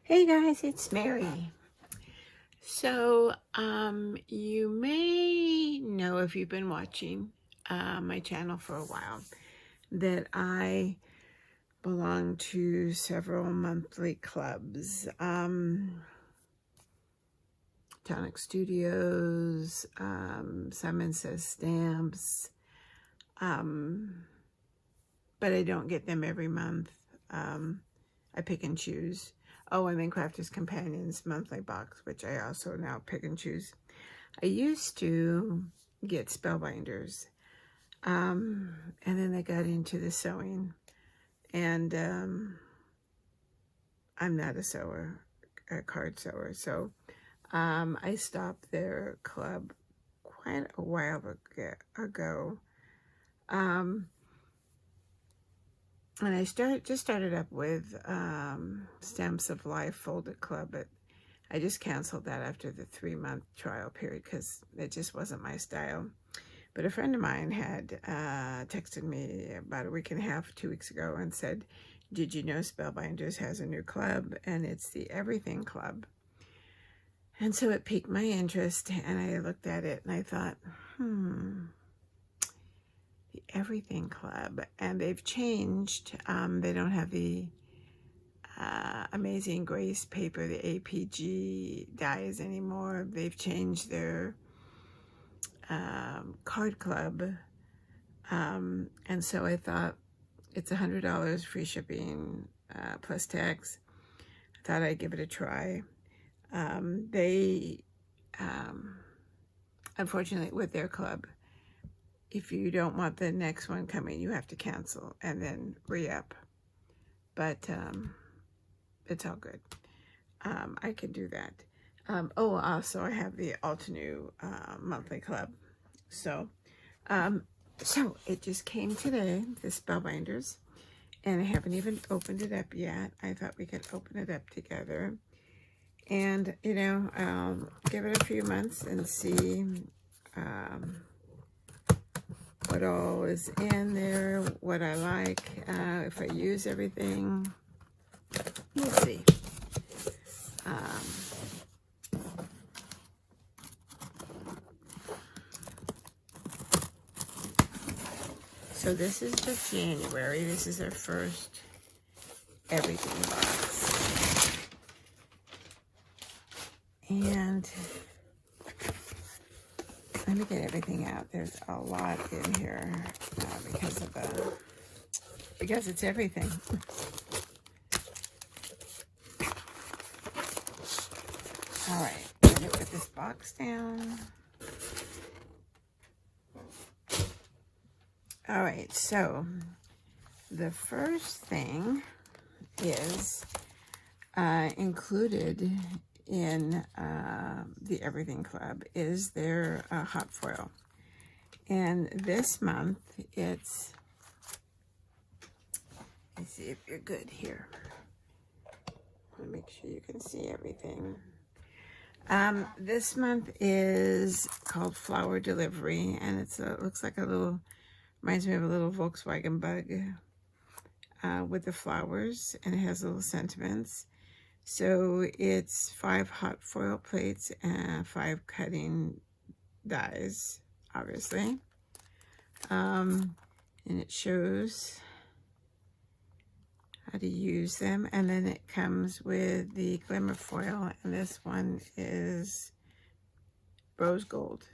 Hey guys, it's Mary. So, you may know if you've been watching my channel for a while that I belong to several monthly clubs. Tonic Studios, Simon Says Stamps, but I don't get them every month. I pick and choose. Oh, and then Crafters Companions monthly box, which I also now pick and choose. I used to get Spellbinders, and then I got into the sewing, and I'm not a sewer, a card sewer, so I stopped their club quite a while ago. And I just started up with Stamps of Life Folded Club, but I just canceled that after the 3-month trial period because it just wasn't my style. But a friend of mine had texted me about a week and a half, 2 weeks ago, and said, "Did you know Spellbinders has a new club, and it's the Everything Club?" And so it piqued my interest, and I looked at it and I thought, the Everything Club, and they've changed. They don't have the Amazing Grace paper, the APG dies anymore. They've changed their card club, and so I thought it's $100 free shipping plus tax. I thought I'd give it a try. They unfortunately, with their club, if you don't want the next one coming, you have to cancel and then re-up. But it's all good. I can do that. Oh, also I have the Altenew monthly club. So it just came today, the Spellbinders, and I haven't even opened it up yet. I thought we could open it up together. And, you know, I'll give it a few months and see what all is in there, what I like, if I use everything. We'll see. So this is the January. This is our first Everything box. And let me get everything out. There's a lot in here because it's everything. All right, let me put this box down. All right, so the first thing is included in the Everything Club is their hot foil. And this month it's, let's see if you're good here. I want to make sure you can see everything. This month is called Flower Delivery, and it looks like a little, reminds me of a little Volkswagen bug with the flowers, and it has little sentiments. So it's 5 hot foil plates and 5 cutting dies, obviously. And it shows how to use them. And then it comes with the glimmer foil, and this one is rose gold.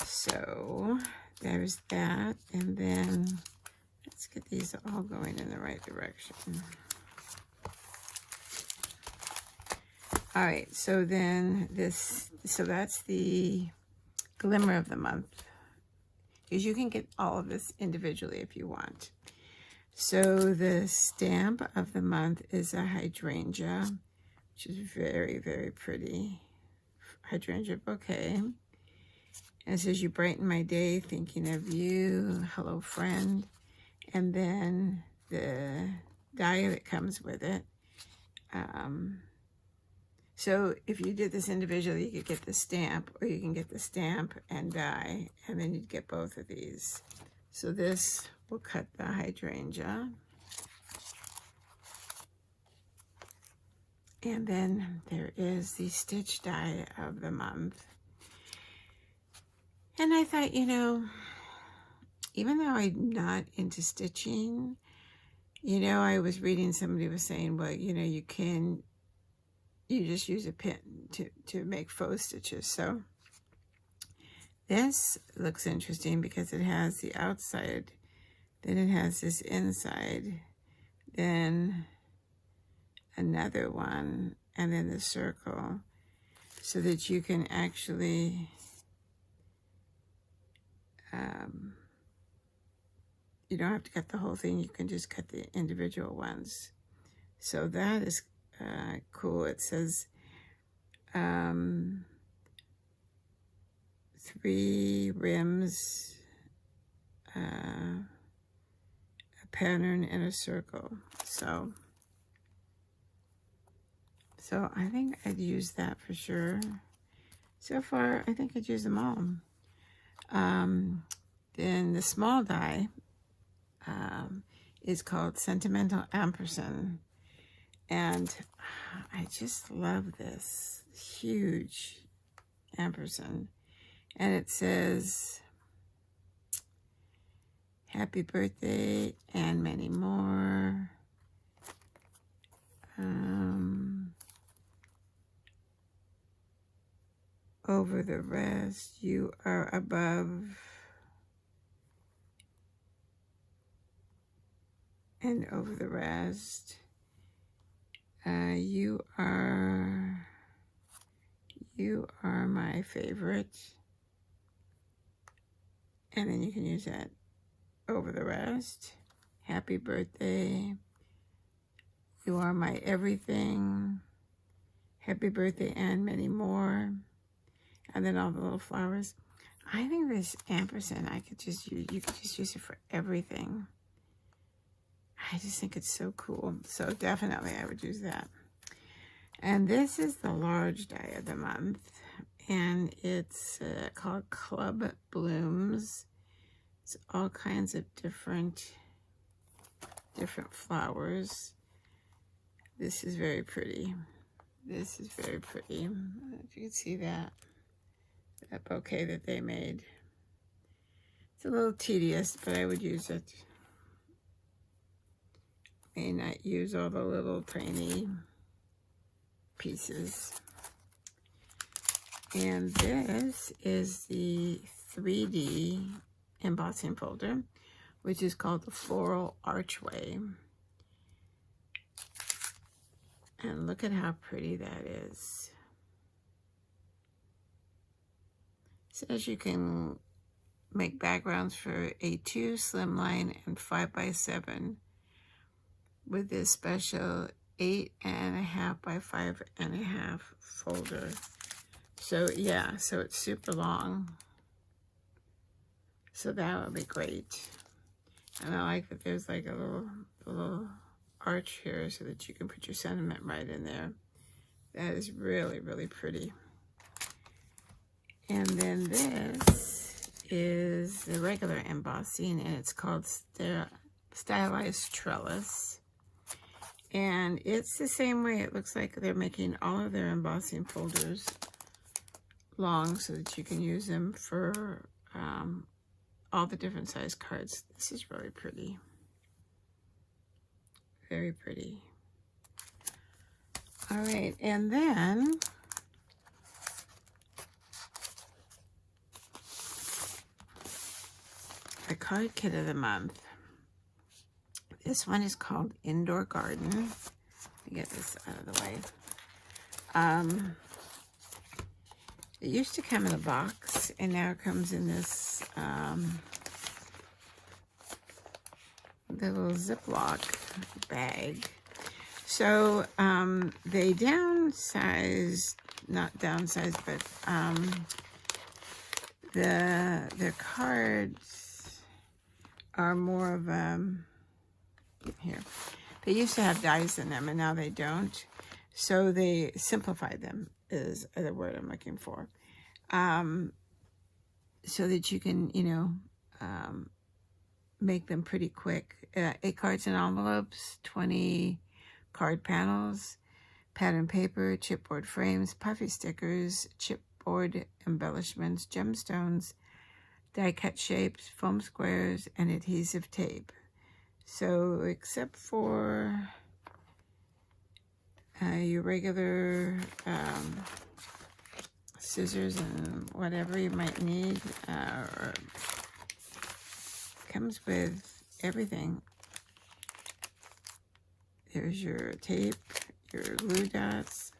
So there's that. And then let's get these all going in the right direction. All right, so then so that's the glimmer of the month, because you can get all of this individually if you want. So the stamp of the month is a hydrangea, which is very, very pretty. Hydrangea bouquet. And it says, "You brighten my day, thinking of you, hello friend." And then the die that comes with it. So if you did this individually, you could get the stamp, or you can get the stamp and die, and then you'd get both of these. So this will cut the hydrangea. And then there is the stitch die of the month. And I thought, you know, even though I'm not into stitching, you know, I was reading, somebody was saying, well, you know, you just use a pin to make faux stitches. So this looks interesting because it has the outside, then it has this inside, then another one, and then the circle, so that you can actually you don't have to cut the whole thing. You can just cut the individual ones. So that is cool. It says 3 rims, a pattern, and a circle. So I think I'd use that for sure. So far, I think I'd use them all. Then the small die is called Sentimental Ampersand. And I just love this huge ampersand. And it says, happy birthday and many more. Over the rest, you are above and over the rest. You are my favorite. And then you can use that over the rest. Happy birthday. You are my everything. Happy birthday and many more. And then all the little flowers. I think this ampersand, I could just use, you could just use it for everything. I just think it's so cool. So definitely I would use that. And this is the large die of the month. And it's called Club Blooms. It's all kinds of different flowers. This is very pretty. This is very pretty. I don't know if you can see that bouquet that they made. It's a little tedious, but I would use it. May not use all the little tiny pieces. And this is the 3D embossing folder, which is called the Floral Archway. And look at how pretty that is. It says you can make backgrounds for A2, slimline, and 5x7 with this special 8.5 by 5.5 folder. So yeah, so it's super long. So that would be great. And I like that there's like a little arch here so that you can put your sentiment right in there. That is really, really pretty. And then this is the regular embossing, and it's called Stylized Trellis. And it's the same way. It looks like they're making all of their embossing folders long so that you can use them for all the different size cards. This is really pretty. Very pretty. All right, and then the card kit of the month. This one is called Indoor Garden. Let me get this out of the way. It used to come in a box, and now it comes in this little Ziploc bag. So they downsized, not downsized, but their cards are more of here. They used to have dies in them, and now they don't. So they simplified them, is the word I'm looking for. So that you can, you know, make them pretty quick. 8 cards in envelopes, 20 card panels, pattern paper, chipboard frames, puffy stickers, chipboard embellishments, gemstones, die cut shapes, foam squares, and adhesive tape. So except for your regular scissors and whatever you might need, or comes with everything. There's your tape, your glue dots.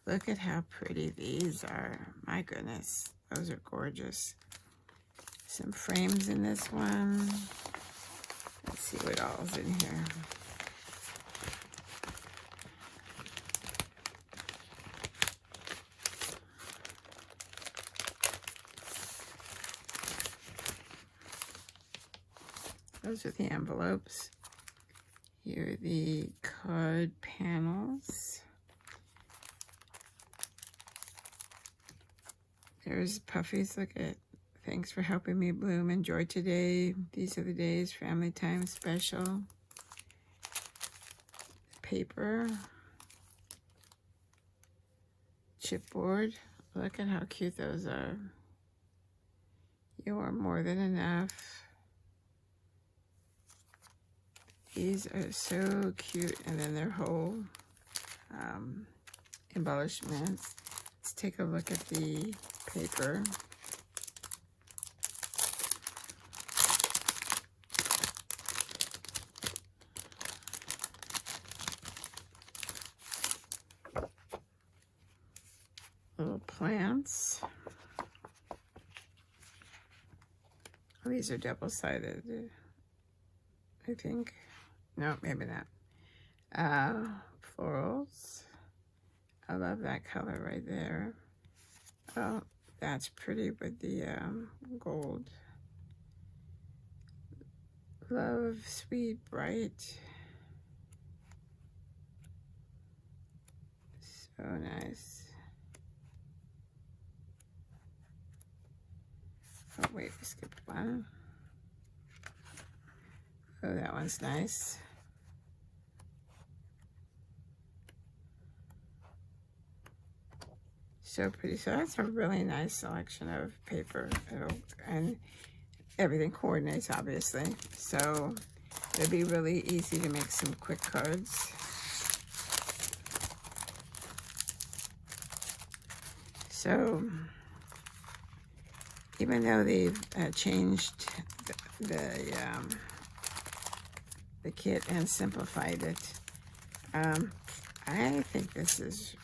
Look at how pretty these are. My goodness, those are gorgeous. Some frames in this one. Let's see what all's in here. Those are the envelopes. Here are the card panels. There's puffies. Look at, thanks for helping me bloom. Enjoy today. These are the days. Family time special. Paper. Chipboard. Look at how cute those are. You are more than enough. These are so cute, and then their whole embellishments. Let's take a look at the paper. Little plants. Oh, these are double-sided, I think. No, maybe not. Florals. I love that color right there. Oh, that's pretty with the gold. Love, sweet, bright. So nice. Oh, wait, we skipped one. Oh, that one's nice. So pretty. So that's a really nice selection of paper. And everything coordinates, obviously. So it'll be really easy to make some quick cards. So even though they've changed the kit and simplified it, I think this is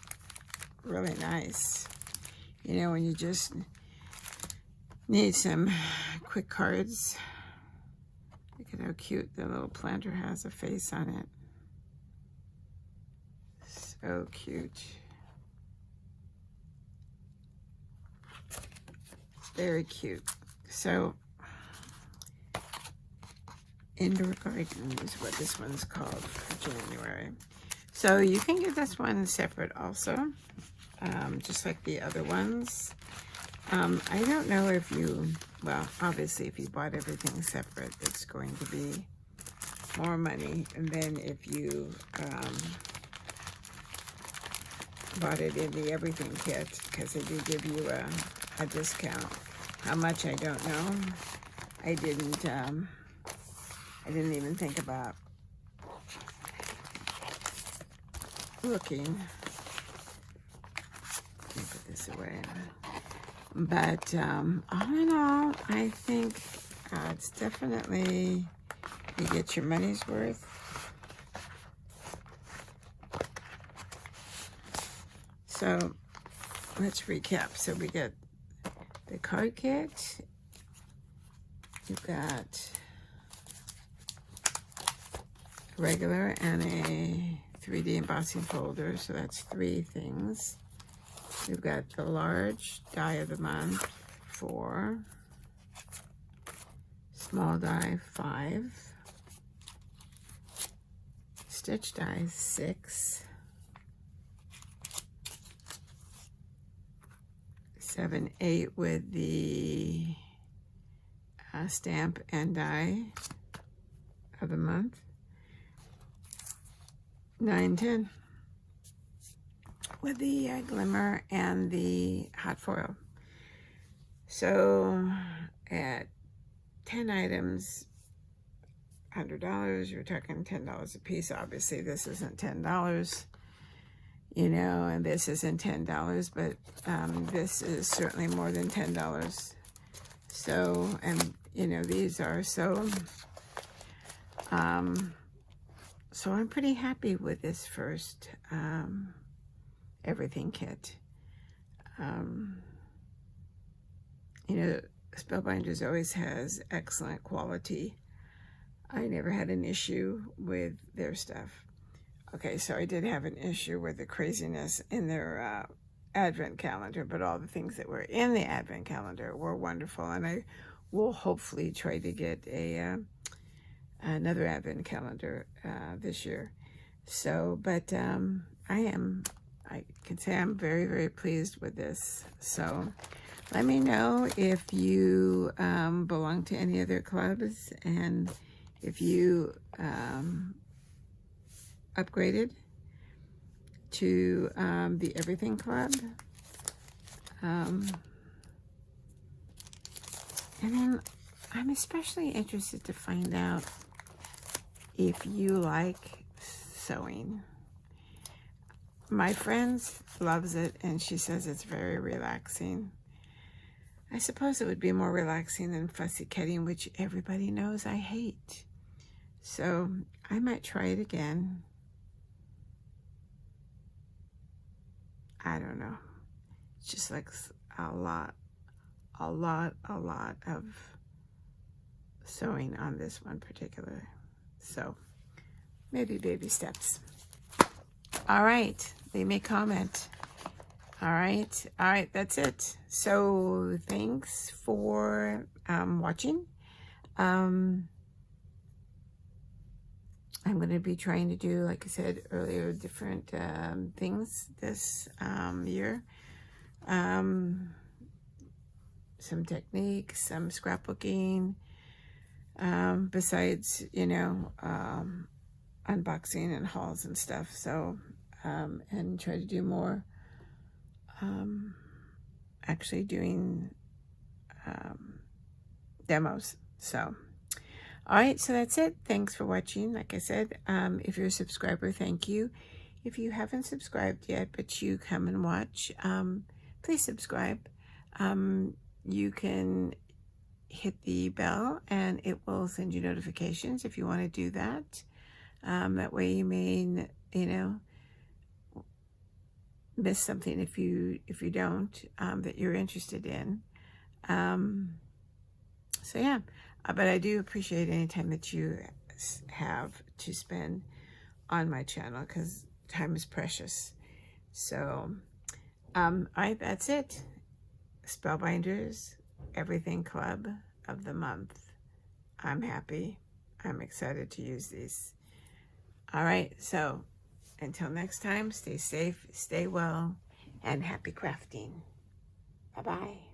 really nice. You know, when you just need some quick cards. Look at how cute the little planter has a face on it. So cute. Very cute. So Indoor Garden is what this one's called for January. So you can get this one separate also, just like the other ones. I don't know if you, well, obviously if you bought everything separate, it's going to be more money. And then if you bought it in the everything kit, because they do give you a discount. How much, I don't know. I didn't even think about looking. Let me put this away. But all in all, I think it's definitely, you get your money's worth. So let's recap. So we get the card kit. You've got a regular and a 3D embossing folder. So that's 3 things. We've got the large die of the month, 4. Small die, 5. Stitch die, 6. 7, 8 with the stamp and die of the month. 9, 10. with the glimmer and the hot foil. So at 10 items, $100, you're talking $10 a piece. Obviously this isn't $10, you know, and this isn't $10, but this is certainly more than $10. So, and you know, these are so I'm pretty happy with this first everything kit. You know, Spellbinders always has excellent quality. I never had an issue with their stuff. Okay, so I did have an issue with the craziness in their advent calendar, but all the things that were in the advent calendar were wonderful, and I will hopefully try to get another advent calendar this year. So, but I can say I'm very, very pleased with this. So let me know if you belong to any other clubs, and if you upgraded to the Everything Club. And then I'm especially interested to find out if you like sewing. My friend loves it, and she says it's very relaxing. I suppose it would be more relaxing than fussy cutting, which everybody knows I hate. So I might try it again. I don't know. It's just like a lot of sewing on this one particular. So maybe baby steps. All right, leave me a comment. All right, that's it. So thanks for watching. I'm going to be trying to do, like I said earlier, different things this year. Some techniques, some scrapbooking, besides, you know, unboxing and hauls and stuff. So, and try to do more, actually doing demos. So, all right, so that's it. Thanks for watching. Like I said, if you're a subscriber, thank you. If you haven't subscribed yet, but you come and watch, please subscribe. You can hit the bell and it will send you notifications if you want to do that. That way you may, you know, miss something if you don't, that you're interested in. So yeah, but I do appreciate any time that you have to spend on my channel, because time is precious. So, all right, that's it. Spellbinders, Everything Club of the month. I'm happy. I'm excited to use these. All right, so until next time, stay safe, stay well, and happy crafting. Bye-bye.